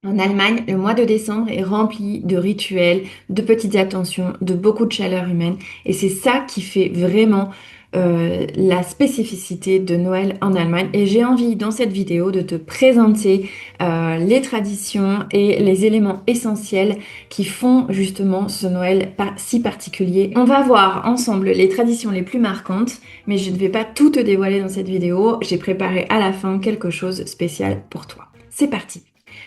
En Allemagne, le mois de décembre est rempli de rituels, de petites attentions, de beaucoup de chaleur humaine. Et c'est ça qui fait vraiment la spécificité de Noël en Allemagne. Et j'ai envie, dans cette vidéo, de te présenter les traditions et les éléments essentiels qui font justement ce Noël si particulier. On va voir ensemble les traditions les plus marquantes, mais je ne vais pas tout te dévoiler dans cette vidéo. J'ai préparé à la fin quelque chose de spécial pour toi. C'est parti!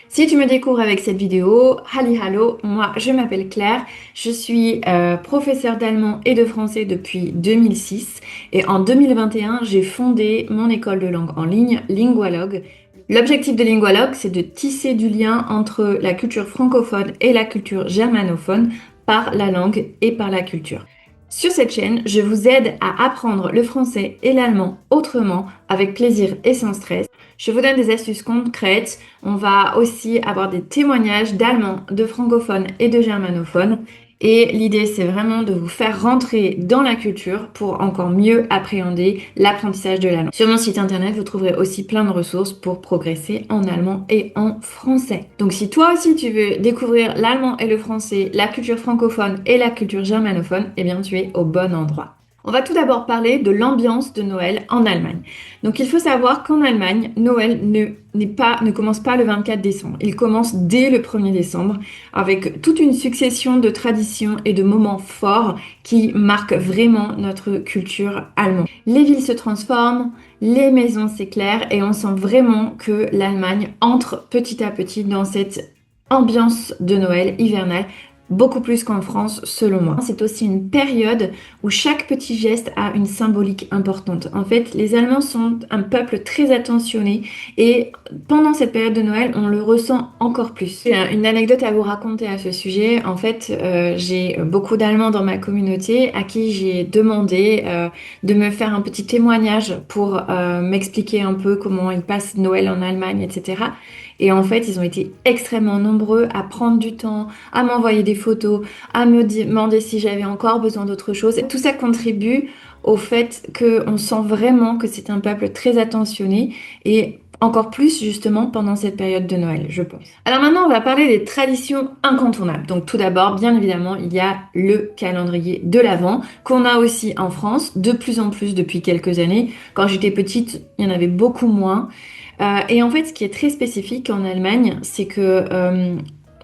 Si tu me découvres avec cette vidéo, halli hallo, moi je m'appelle Claire, je suis professeure d'allemand et de français depuis 2006 et en 2021 j'ai fondé mon école de langue en ligne, Lingualogue. L'objectif de Lingualogue, c'est de tisser du lien entre la culture francophone et la culture germanophone par la langue et par la culture. Sur cette chaîne, je vous aide à apprendre le français et l'allemand autrement, avec plaisir et sans stress. Je vous donne des astuces concrètes. On va aussi avoir des témoignages d'allemands, de francophones et de germanophones. Et l'idée, c'est vraiment de vous faire rentrer dans la culture pour encore mieux appréhender l'apprentissage de la langue. Sur mon site internet, vous trouverez aussi plein de ressources pour progresser en allemand et en français. Donc si toi aussi tu veux découvrir l'allemand et le français, la culture francophone et la culture germanophone, eh bien tu es au bon endroit. On va tout d'abord parler de l'ambiance de Noël en Allemagne. Donc il faut savoir qu'en Allemagne, Noël ne commence pas le 24 décembre. Il commence dès le 1er décembre avec toute une succession de traditions et de moments forts qui marquent vraiment notre culture allemande. Les villes se transforment, les maisons s'éclairent et on sent vraiment que l'Allemagne entre petit à petit dans cette ambiance de Noël hivernale. Beaucoup plus qu'en France, selon moi. C'est aussi une période où chaque petit geste a une symbolique importante. En fait, les Allemands sont un peuple très attentionné et pendant cette période de Noël, on le ressent encore plus. J'ai une anecdote à vous raconter à ce sujet. En fait, j'ai beaucoup d'Allemands dans ma communauté à qui j'ai demandé de me faire un petit témoignage pour m'expliquer un peu comment ils passent Noël en Allemagne, etc. Et en fait, ils ont été extrêmement nombreux à prendre du temps, à m'envoyer des photos, à me demander si j'avais encore besoin d'autre chose. Tout ça contribue au fait qu'on sent vraiment que c'est un peuple très attentionné et encore plus justement pendant cette période de Noël, je pense. Alors maintenant, on va parler des traditions incontournables. Donc tout d'abord, bien évidemment, il y a le calendrier de l'Avent qu'on a aussi en France, de plus en plus depuis quelques années. Quand j'étais petite, il y en avait beaucoup moins. Et en fait, ce qui est très spécifique en Allemagne, c'est que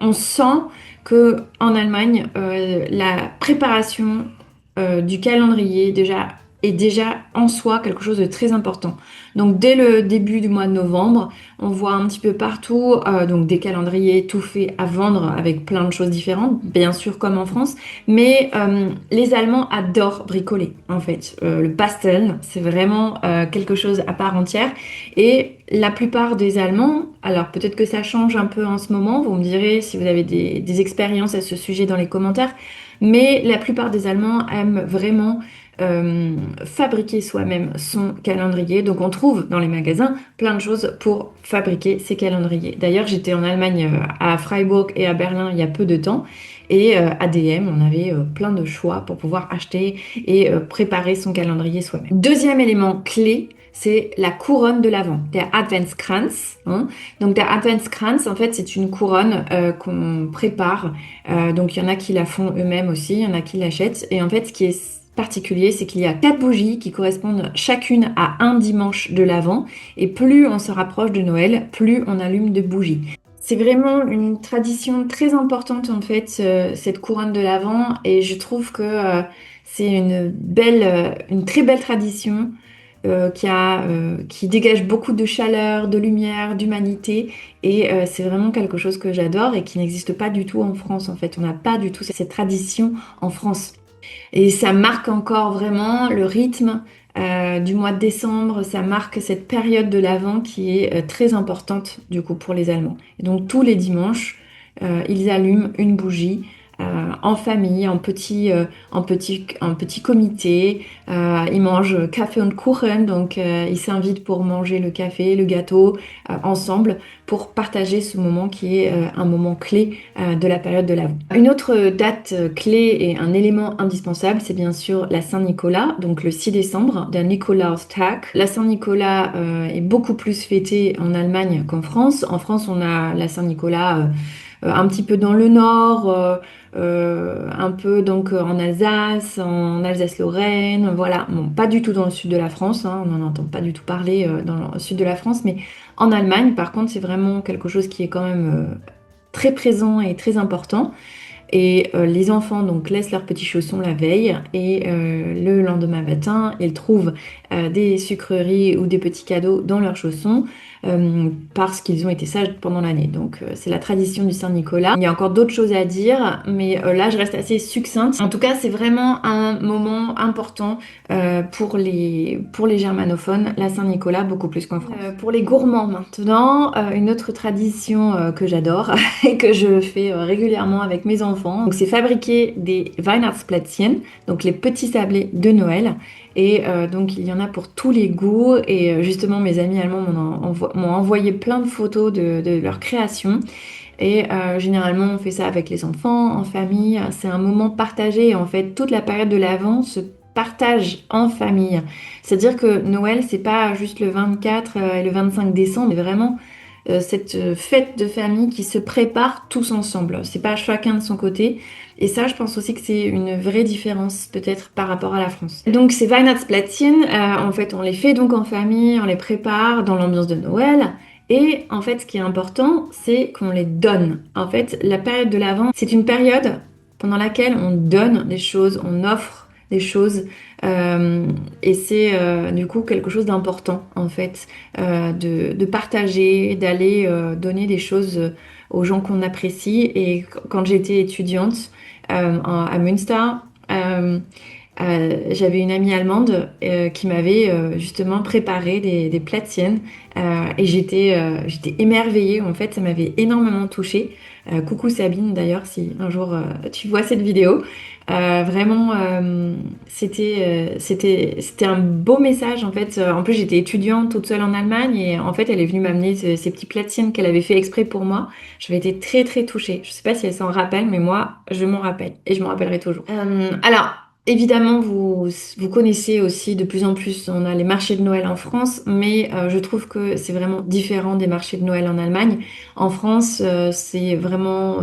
on sent que en Allemagne, la préparation du calendrier est déjà en soi quelque chose de très important. Donc dès le début du mois de novembre, on voit un petit peu partout donc des calendriers tout faits à vendre avec plein de choses différentes, bien sûr comme en France, mais les Allemands adorent bricoler en fait. Le pastel, c'est vraiment quelque chose à part entière et la plupart des Allemands, alors peut-être que ça change un peu en ce moment, vous me direz si vous avez des expériences à ce sujet dans les commentaires, mais la plupart des Allemands aiment vraiment fabriquer soi-même son calendrier. Donc on trouve dans les magasins plein de choses pour fabriquer ces calendriers. D'ailleurs, j'étais en Allemagne à Freiburg et à Berlin il y a peu de temps. Et à DM, on avait plein de choix pour pouvoir acheter et préparer son calendrier soi-même. Deuxième élément clé, c'est la couronne de l'Avent, der Adventskranz. Hein. Donc der Adventskranz, en fait, c'est une couronne qu'on prépare. Donc il y en a qui la font eux-mêmes aussi, il y en a qui l'achètent. Et en fait, ce qui est particulier, c'est qu'il y a 4 bougies qui correspondent chacune à un dimanche de l'Avent. Et plus on se rapproche de Noël, plus on allume de bougies. C'est vraiment une tradition très importante en fait, cette couronne de l'Avent. Et je trouve que c'est une très belle tradition qui dégage beaucoup de chaleur, de lumière, d'humanité. Et c'est vraiment quelque chose que j'adore et qui n'existe pas du tout en France en fait. On n'a pas du tout cette tradition en France. Et ça marque encore vraiment le rythme du mois de décembre, ça marque cette période de l'Avent qui est très importante du coup pour les Allemands. Et donc tous les dimanches, ils allument une bougie en famille, en petit comité. Ils mangent Kaffee und Kuchen, donc ils s'invitent pour manger le café, le gâteau ensemble pour partager ce moment qui est un moment clé de la période de l'Avent. Une autre date clé et un élément indispensable, c'est bien sûr la Saint-Nicolas, donc le 6 décembre, der Nikolaustag. La Saint-Nicolas est beaucoup plus fêtée en Allemagne qu'en France. En France, on a la Saint-Nicolas un petit peu dans le nord, un peu donc en Alsace, en Alsace-Lorraine, voilà. Bon, pas du tout dans le sud de la France, hein, on n'en entend pas du tout parler dans le sud de la France, mais en Allemagne, par contre, c'est vraiment quelque chose qui est quand même très présent et très important. Et les enfants donc laissent leurs petits chaussons la veille et le lendemain matin, ils trouvent des sucreries ou des petits cadeaux dans leurs chaussons parce qu'ils ont été sages pendant l'année. Donc c'est la tradition du Saint-Nicolas. Il y a encore d'autres choses à dire, mais là je reste assez succincte. En tout cas, c'est vraiment un moment important pour les germanophones, la Saint-Nicolas, beaucoup plus qu'en France. Pour les gourmands maintenant, une autre tradition que j'adore et que je fais régulièrement avec mes enfants. Donc c'est fabriquer des Weihnachtsplätzchen, donc les petits sablés de Noël. Et donc il y en a pour tous les goûts. Et justement mes amis allemands m'ont envoyé plein de photos de leur création. Et généralement on fait ça avec les enfants, en famille. C'est un moment partagé. En fait, toute la période de l'Avent se partage en famille. C'est-à-dire que Noël, c'est pas juste le 24 et le 25 décembre, mais vraiment cette fête de famille qui se prépare tous ensemble. C'est pas chacun de son côté. Et ça, je pense aussi que c'est une vraie différence peut-être par rapport à la France. Donc ces Weihnachtsplätzchen, en fait, on les fait donc en famille, on les prépare dans l'ambiance de Noël. Et en fait, ce qui est important, c'est qu'on les donne. En fait, la période de l'Avent, c'est une période pendant laquelle on donne des choses, on offre des choses. Et c'est du coup quelque chose d'important en fait, de partager, d'aller donner des choses aux gens qu'on apprécie. Et quand j'étais étudiante à Münster, euh, j'avais une amie allemande qui m'avait justement préparé des Plätzchen et j'étais émerveillée. En fait, ça m'avait énormément touchée. Coucou Sabine d'ailleurs, si un jour tu vois cette vidéo. Vraiment, c'était un beau message en fait. En plus, j'étais étudiante toute seule en Allemagne et en fait, elle est venue m'amener ces petits Plätzchen qu'elle avait fait exprès pour moi. J'avais été très très touchée. Je sais pas si elle s'en rappelle, mais moi, je m'en rappelle et je m'en rappellerai toujours. Alors. Évidemment, vous connaissez aussi de plus en plus, on a les marchés de Noël en France, mais je trouve que c'est vraiment différent des marchés de Noël en Allemagne. En France, c'est vraiment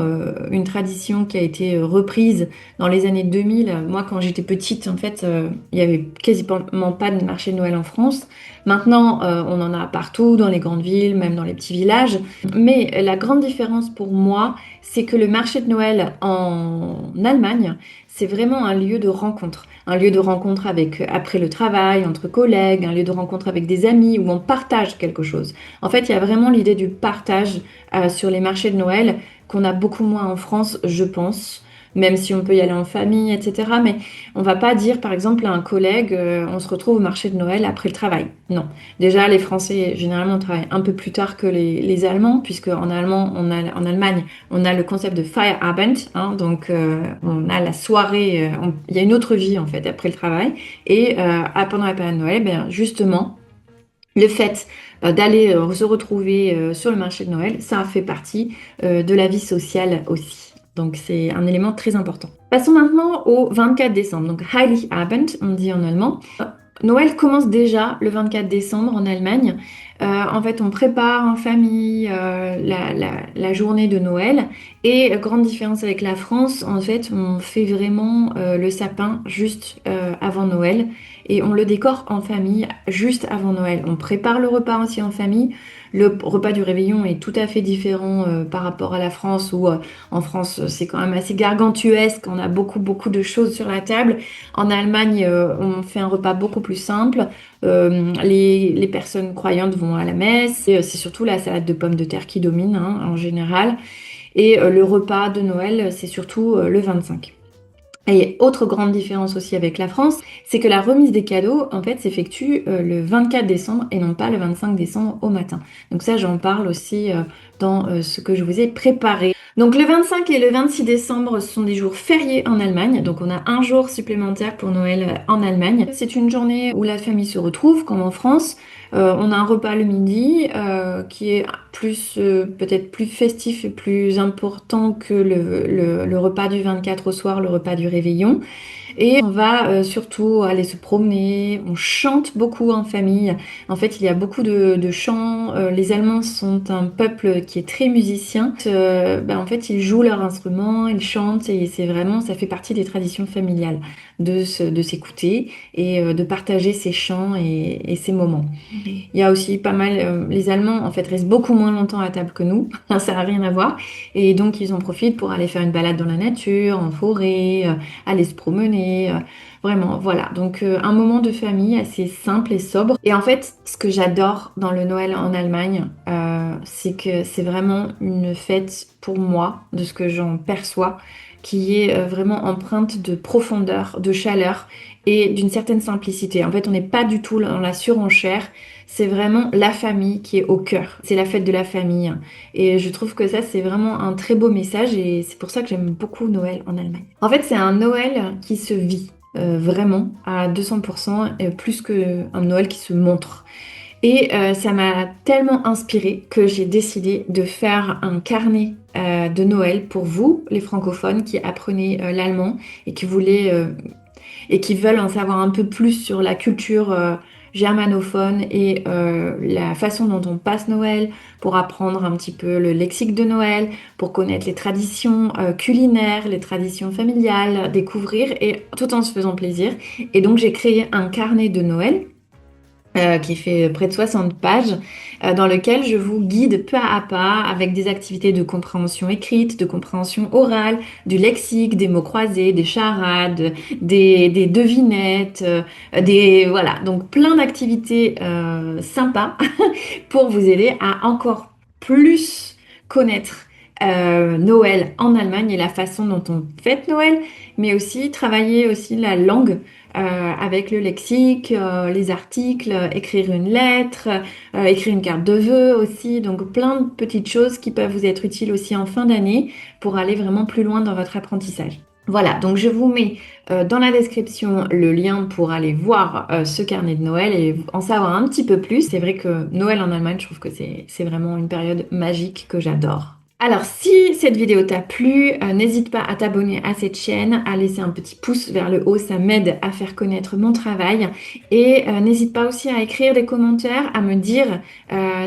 une tradition qui a été reprise dans les années 2000. Moi, quand j'étais petite, en fait, il y avait quasiment pas de marché de Noël en France. Maintenant, on en a partout, dans les grandes villes, même dans les petits villages. Mais la grande différence pour moi, c'est que le marché de Noël en Allemagne, c'est vraiment un lieu de rencontre. Un lieu de rencontre avec, après le travail, entre collègues, un lieu de rencontre avec des amis où on partage quelque chose. En fait, il y a vraiment l'idée du partage sur les marchés de Noël qu'on a beaucoup moins en France, je pense, même si on peut y aller en famille, etc. Mais on va pas dire, par exemple, à un collègue, on se retrouve au marché de Noël après le travail. Non. Déjà, les Français, généralement, travaillent un peu plus tard que les Allemands, puisque en en Allemagne, on a le concept de Feierabend, hein, donc on a la soirée, il y a une autre vie, en fait, après le travail. Et pendant la période de Noël, ben, justement, le fait d'aller se retrouver sur le marché de Noël, ça fait partie de la vie sociale aussi. Donc c'est un élément très important. Passons maintenant au 24 décembre, donc Heiligabend, on dit en allemand. Noël commence déjà le 24 décembre en Allemagne. En fait, on prépare en famille la journée de Noël. Et grande différence avec la France, en fait, on fait vraiment le sapin juste avant Noël. Et on le décore en famille juste avant Noël. On prépare le repas aussi en famille. Le repas du réveillon est tout à fait différent par rapport à la France où en France c'est quand même assez gargantuesque. On a beaucoup de choses sur la table. En Allemagne, on fait un repas beaucoup plus simple. Les personnes croyantes vont à la messe. Et, c'est surtout la salade de pommes de terre qui domine hein, en général. Et le repas de Noël, c'est surtout le 25. Et autre grande différence aussi avec la France, c'est que la remise des cadeaux, en fait, s'effectue le 24 décembre et non pas le 25 décembre au matin. Donc ça, j'en parle aussi dans ce que je vous ai préparé. Donc le 25 et le 26 décembre sont des jours fériés en Allemagne, donc on a un jour supplémentaire pour Noël en Allemagne. C'est une journée où la famille se retrouve, comme en France. On a un repas le midi qui est plus peut-être plus festif et plus important que le repas du 24 au soir, le repas du réveillon. Et on va surtout aller se promener, on chante beaucoup en famille. En fait, il y a beaucoup de chants. Les Allemands sont un peuple qui est très musicien. En fait, ils jouent leur instrument, ils chantent et c'est vraiment, ça fait partie des traditions familiales de s'écouter et de partager ces chants et ces moments. Il y a aussi pas mal, les Allemands en fait restent beaucoup moins longtemps à table que nous, ça n'a rien à voir. Et donc ils en profitent pour aller faire une balade dans la nature, en forêt, aller se promener. Vraiment, voilà. Donc un moment de famille assez simple et sobre. Et en fait, ce que j'adore dans le Noël en Allemagne, c'est que c'est vraiment une fête pour moi, de ce que j'en perçois, qui est vraiment empreinte de profondeur, de chaleur et d'une certaine simplicité. En fait, on n'est pas du tout dans la surenchère. C'est vraiment la famille qui est au cœur. C'est la fête de la famille. Et je trouve que ça, c'est vraiment un très beau message et c'est pour ça que j'aime beaucoup Noël en Allemagne. En fait, c'est un Noël qui se vit vraiment à 200%, plus qu'un Noël qui se montre. Et ça m'a tellement inspirée que j'ai décidé de faire un carnet de Noël pour vous, les francophones qui apprenez l'allemand et qui voulaient et qui veulent en savoir un peu plus sur la culture germanophone et la façon dont on passe Noël, pour apprendre un petit peu le lexique de Noël, pour connaître les traditions culinaires, les traditions familiales, découvrir et tout en se faisant plaisir. Et donc j'ai créé un carnet de Noël qui fait près de 60 pages, dans lequel je vous guide pas à pas avec des activités de compréhension écrite, de compréhension orale, du lexique, des mots croisés, des charades, des devinettes, voilà, donc plein d'activités sympas pour vous aider à encore plus connaître Noël en Allemagne et la façon dont on fête Noël, mais aussi travailler aussi la langue avec le lexique, les articles, écrire une lettre, écrire une carte de vœux aussi. Donc plein de petites choses qui peuvent vous être utiles aussi en fin d'année pour aller vraiment plus loin dans votre apprentissage. Voilà, donc je vous mets dans la description le lien pour aller voir ce carnet de Noël et en savoir un petit peu plus. C'est vrai que Noël en Allemagne, je trouve que c'est vraiment une période magique que j'adore. Alors, si cette vidéo t'a plu, n'hésite pas à t'abonner à cette chaîne, à laisser un petit pouce vers le haut, ça m'aide à faire connaître mon travail. Et n'hésite pas aussi à écrire des commentaires, à me dire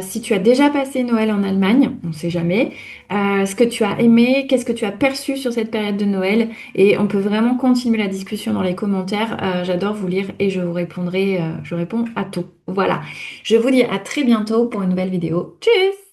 si tu as déjà passé Noël en Allemagne, on ne sait jamais, ce que tu as aimé, qu'est-ce que tu as perçu sur cette période de Noël. Et on peut vraiment continuer la discussion dans les commentaires. J'adore vous lire et je vous répondrai, je réponds à tout. Voilà, je vous dis à très bientôt pour une nouvelle vidéo. Tchuss!